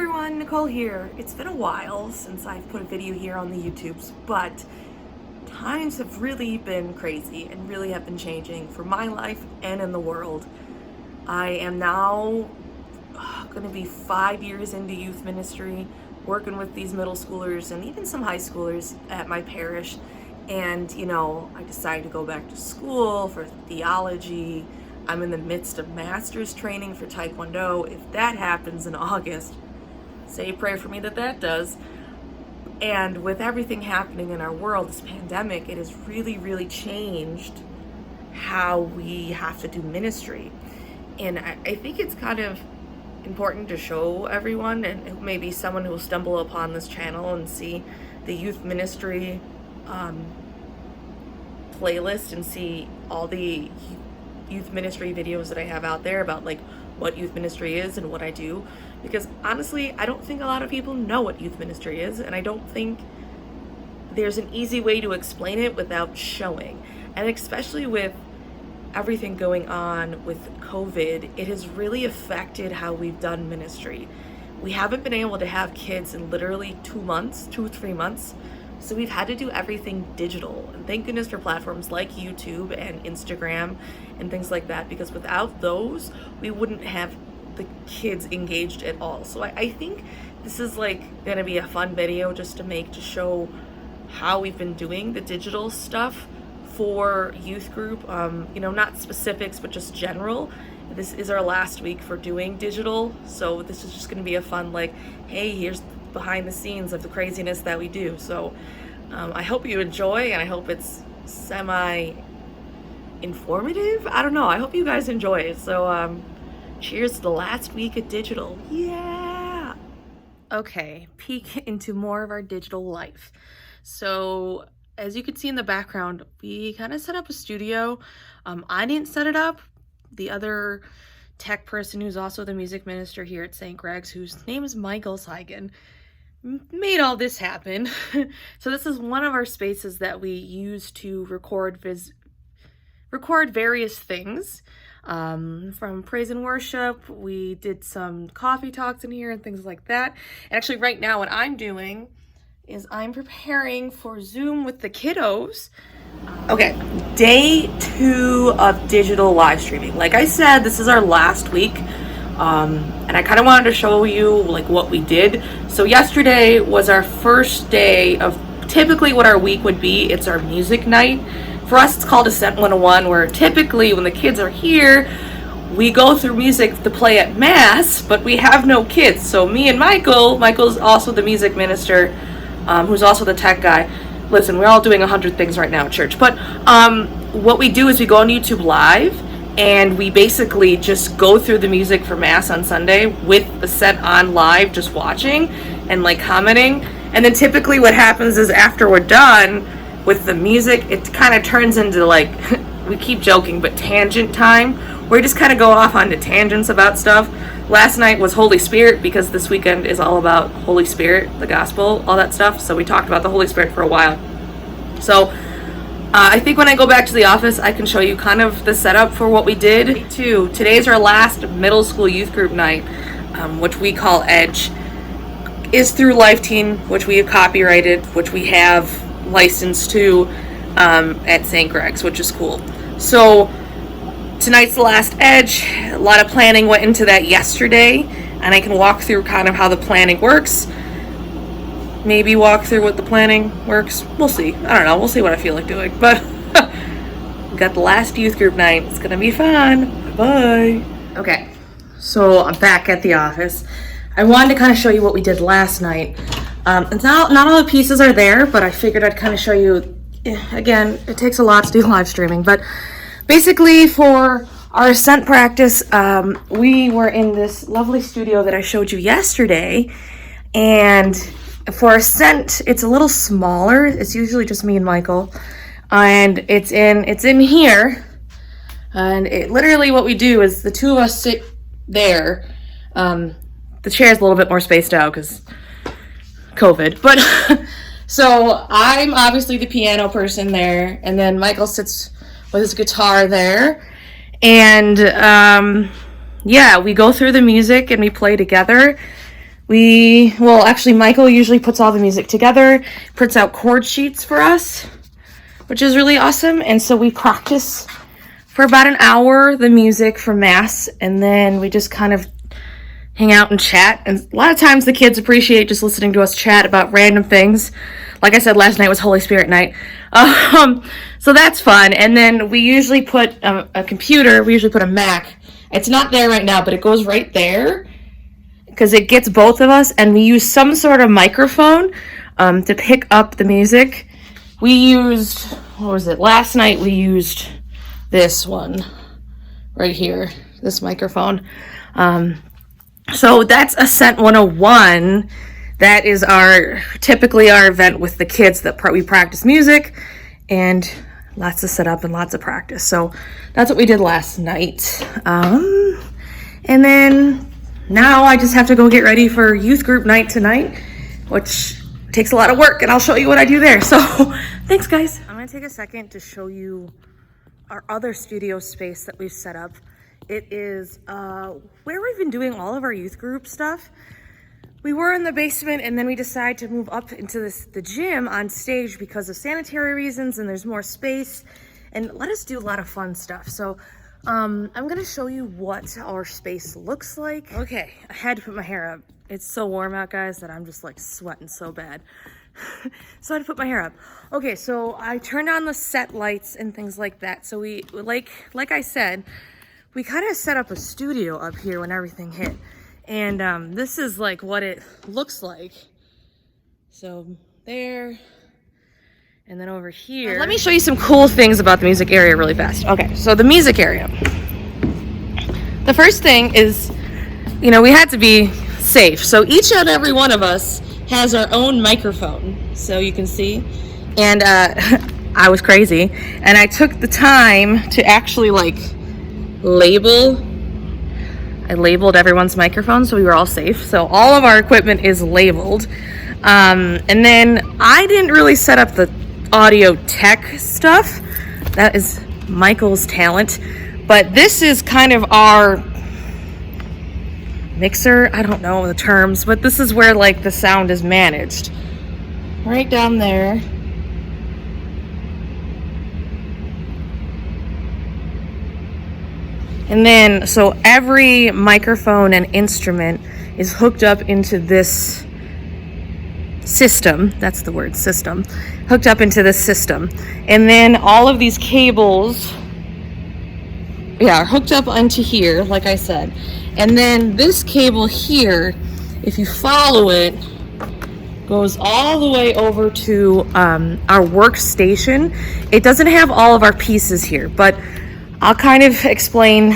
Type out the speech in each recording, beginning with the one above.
everyone, Nicole here. It's been a while since I've put a video here on the YouTubes, but times have really been crazy and really have been changing for my life and in the world. I am now going to be 5 years into youth ministry, working with these middle schoolers and even some high schoolers at my parish. And, I decided to go back to school for theology. I'm in the midst of master's training for Taekwondo. If that happens in August, say a prayer for me that does. And with everything happening in our world, this pandemic, it has really changed how we have to do ministry. And I think it's kind of important to show everyone, and maybe someone who will stumble upon this channel and see the youth ministry playlist and see all the youth ministry videos that I have out there about like what youth ministry is and what I do, because honestly I don't think a lot of people know what youth ministry is, and I don't think there's an easy way to explain it without showing. And especially with everything going on with COVID, it has really affected how we've done ministry. We haven't been able to have kids in literally 2 or 3 months. So we've had to do everything digital, and thank goodness for platforms like YouTube and Instagram and things like that, because without those, we wouldn't have the kids engaged at all. So I think this is like gonna be a fun video just to make, to show how we've been doing the digital stuff for youth group, not specifics, but just general. This is our last week for doing digital, so this is just gonna be a fun, like, hey, here's behind the scenes of the craziness that we do. So I hope you enjoy, and I hope it's semi informative. I don't know, I hope you guys enjoy it. So cheers to the last week of digital. Yeah. Okay, peek into more of our digital life. So as you can see in the background, we kind of set up a studio. I didn't set it up. The other tech person, who's also the music minister here at St. Greg's, whose name is Michael Seigen, made all this happen. So this is one of our spaces that we use to record various things, from praise and worship. We did some coffee talks in here and things like that. And actually right now what I'm doing is I'm preparing for Zoom with the kiddos. Okay, day 2 of digital live streaming. Like I said, this is our last week. And I kind of wanted to show you like what we did. So yesterday was our first day of typically what our week would be. It's our music night. For us, it's called Ascent 101, where typically when the kids are here, we go through music to play at Mass, but we have no kids. So me and Michael's also the music minister, who's also the tech guy. Listen, we're all doing 100 things right now at church. But what we do is we go on YouTube Live, and we basically just go through the music for Mass on Sunday with the set on live, just watching and like commenting. And then typically what happens is after we're done with the music, it kind of turns into like, we keep joking, but tangent time, where we just kind of go off onto tangents about stuff. Last night was Holy Spirit, because this weekend is all about Holy Spirit, the gospel, all that stuff. So we talked about the Holy Spirit for a while. So I think when I go back to the office, I can show you kind of the setup for what we did too. Today's our last middle school youth group night, which we call Edge, is through Life Teen, which we have copyrighted, which we have licensed to at St. Greg's, which is cool. So tonight's the last Edge. A lot of planning went into that yesterday, and I can walk through kind of how the planning works. Maybe walk through what the planning works. We'll see. I don't know. We'll see what I feel like doing. But we got the last youth group night. It's going to be fun. Bye. Okay. So I'm back at the office. I wanted to kind of show you what we did last night. It's not all the pieces are there, but I figured I'd kind of show you. Again, it takes a lot to do live streaming. But basically for our Ascent practice, we were in this lovely studio that I showed you yesterday. And for Ascent, it's a little smaller. It's usually just me and Michael, and it's in here. And it literally, what we do is the two of us sit there. The chair's a little bit more spaced out because COVID, but so I'm obviously the piano person there, and then Michael sits with his guitar there, and yeah, we go through the music and we play together. well, actually, Michael usually puts all the music together, prints out chord sheets for us, which is really awesome. And so we practice for about an hour the music for Mass, and then we just kind of hang out and chat. And a lot of times the kids appreciate just listening to us chat about random things. Like I said, last night was Holy Spirit night. So that's fun. And then we usually put a computer, we usually put a Mac. It's not there right now, but it goes right there because it gets both of us, and we use some sort of microphone to pick up the music. We used, what was it? Last night we used this one right here, this microphone. So that's Ascent 101. That is typically our event with the kids that we practice music, and lots of setup and lots of practice. So that's what we did last night. And then now I just have to go get ready for youth group night tonight, which takes a lot of work, and I'll show you what I do there. So thanks, guys. I'm gonna take a second to show you our other studio space that we've set up. It is where we've been doing all of our youth group stuff. We were in the basement, and then we decided to move up into the gym on stage because of sanitary reasons, and there's more space, and let us do a lot of fun stuff. So I'm gonna show you what our space looks like. Okay, I had to put my hair up. It's so warm out, guys, that I'm just like sweating so bad. So I had to put my hair up. Okay, so I turned on the set lights and things like that. So we, like I said, we kind of set up a studio up here when everything hit. And this is like what it looks like. So there, and then over here. Let me show you some cool things about the music area really fast. Okay, so the music area. The first thing is, we had to be safe. So each and every one of us has our own microphone, so you can see. And I was crazy, and I took the time to actually I labeled everyone's microphone so we were all safe. So all of our equipment is labeled. And then I didn't really set up the audio tech stuff. That is Michael's talent. But this is kind of our mixer. I don't know the terms, but this is where the sound is managed. Right down there. And then, so every microphone and instrument is hooked up into this system. That's the word, system. Hooked up into this system. And then all of these cables, are hooked up onto here, like I said. And then this cable here, if you follow it, goes all the way over to our workstation. It doesn't have all of our pieces here, but I'll kind of explain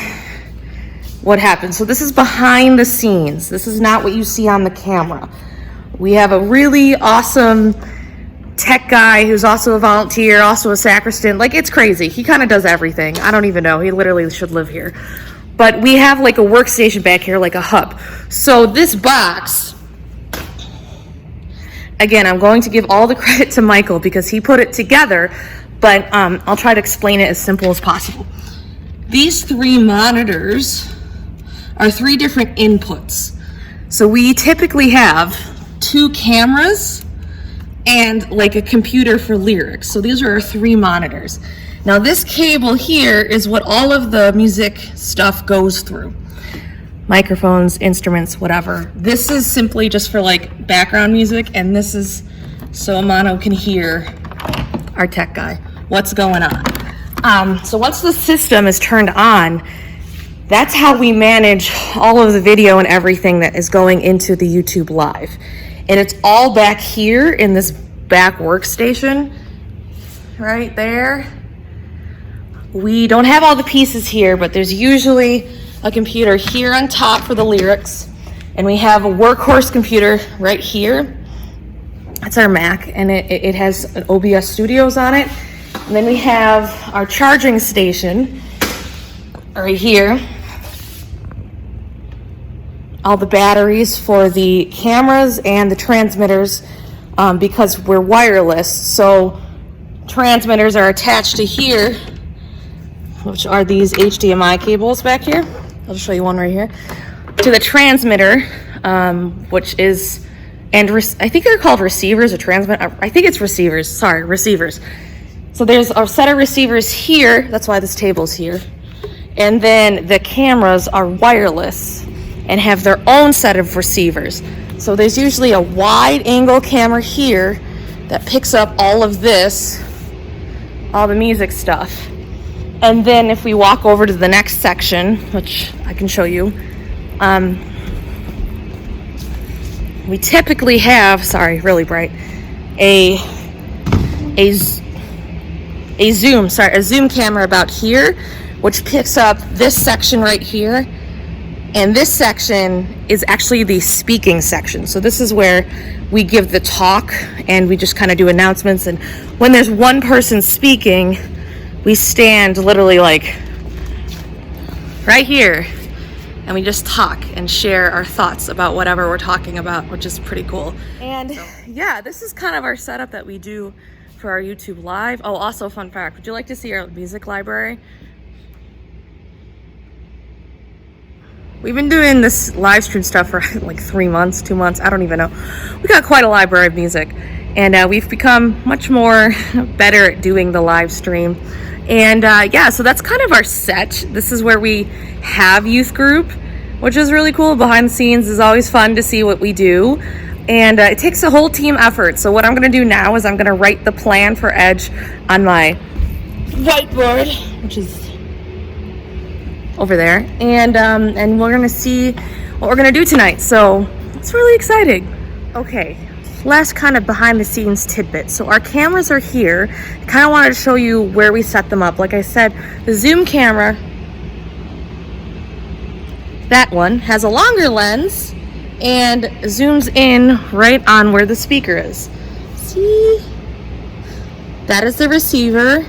what happened. So this is behind the scenes. This is not what you see on the camera. We have a really awesome tech guy who's also a volunteer, also a sacristan. It's crazy. He kind of does everything. I don't even know. He literally should live here. But we have a workstation back here, a hub. So this box, again, I'm going to give all the credit to Michael because he put it together, but I'll try to explain it as simple as possible. These 3 monitors are 3 different inputs. So we typically have 2 cameras and a computer for lyrics. So these are our 3 monitors. Now this cable here is what all of the music stuff goes through. Microphones, instruments, whatever. This is simply just for background music, and this is so Amano can hear our tech guy, what's going on. So once the system is turned on, that's how we manage all of the video and everything that is going into the YouTube Live. And it's all back here in this back workstation, right there. We don't have all the pieces here, but there's usually a computer here on top for the lyrics. And we have a workhorse computer right here. That's our Mac, and it has an OBS Studios on it. And then we have our charging station right here. All the batteries for the cameras and the transmitters, because we're wireless. So transmitters are attached to here, which are these HDMI cables back here. I'll just show you one right here. To the transmitter, which is, and I think they're called receivers or transmit. I think it's receivers. Sorry, receivers. So there's a set of receivers here. That's why this table's here. And then the cameras are wireless and have their own set of receivers. So there's usually a wide angle camera here that picks up all of this, all the music stuff. And then if we walk over to the next section, which I can show you, we typically have, sorry, really bright, a zoom camera about here, which picks up this section right here. And this section is actually the speaking section. So this is where we give the talk and we just kind of do announcements. And when there's one person speaking, we stand literally like right here and we just talk and share our thoughts about whatever we're talking about, which is pretty cool. And yeah, this is kind of our setup that we do for our YouTube live. Oh, also fun fact, would you like to see our music library? We've been doing this live stream stuff for like 3 months, 2 months, I don't even know. We got quite a library of music, and we've become much more better at doing the live stream. And yeah, so that's kind of our set. This is where we have youth group, which is really cool. Behind the scenes is always fun to see what we do. And it takes a whole team effort. So what I'm gonna do now is I'm gonna write the plan for Edge on my whiteboard, which is over there, and we're gonna see what we're gonna do tonight. So it's really exciting. Okay, last kind of behind the scenes tidbit. So our cameras are here. I kind of wanted to show you where we set them up. Like I said, the zoom camera, that one has a longer lens and zooms in right on where the speaker is. See? That is the receiver.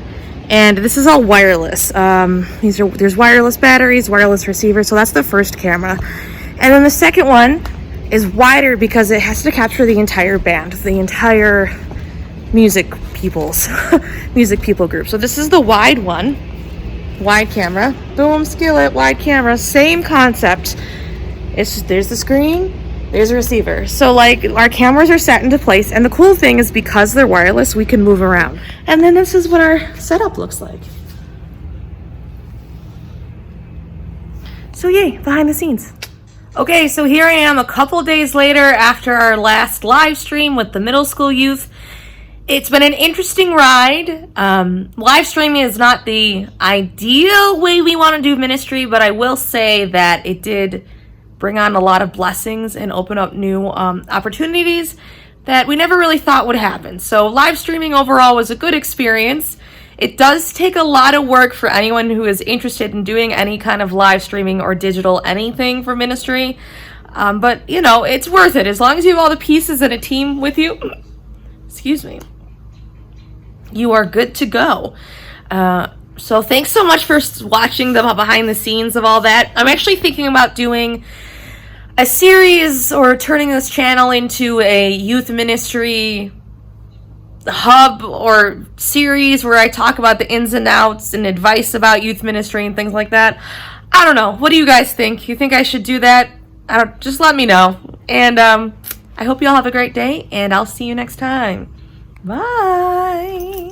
And this is all wireless. There's wireless batteries, wireless receivers, so that's the first camera. And then the second one is wider because it has to capture the entire band, the entire music people group. So this is the wide one, wide camera. Boom, skillet, wide camera, same concept. There's the screen, there's a receiver. So like our cameras are set into place, and the cool thing is because they're wireless, we can move around. And then this is what our setup looks like. So yay, behind the scenes. Okay, so here I am a couple days later after our last live stream with the middle school youth. It's been an interesting ride. Live streaming is not the ideal way we want to do ministry, but I will say that it did bring on a lot of blessings and open up new opportunities that we never really thought would happen. So live streaming overall was a good experience. It does take a lot of work for anyone who is interested in doing any kind of live streaming or digital anything for ministry. But you know, it's worth it as long as you have all the pieces and a team with you. Excuse me. You are good to go. So thanks so much for watching the behind the scenes of all that. I'm actually thinking about doing a series or turning this channel into a youth ministry hub or series where I talk about the ins and outs and advice about youth ministry and things like that. I don't know. What do you guys think? You think I should do that? Just let me know. And I hope you all have a great day, and I'll see you next time. Bye.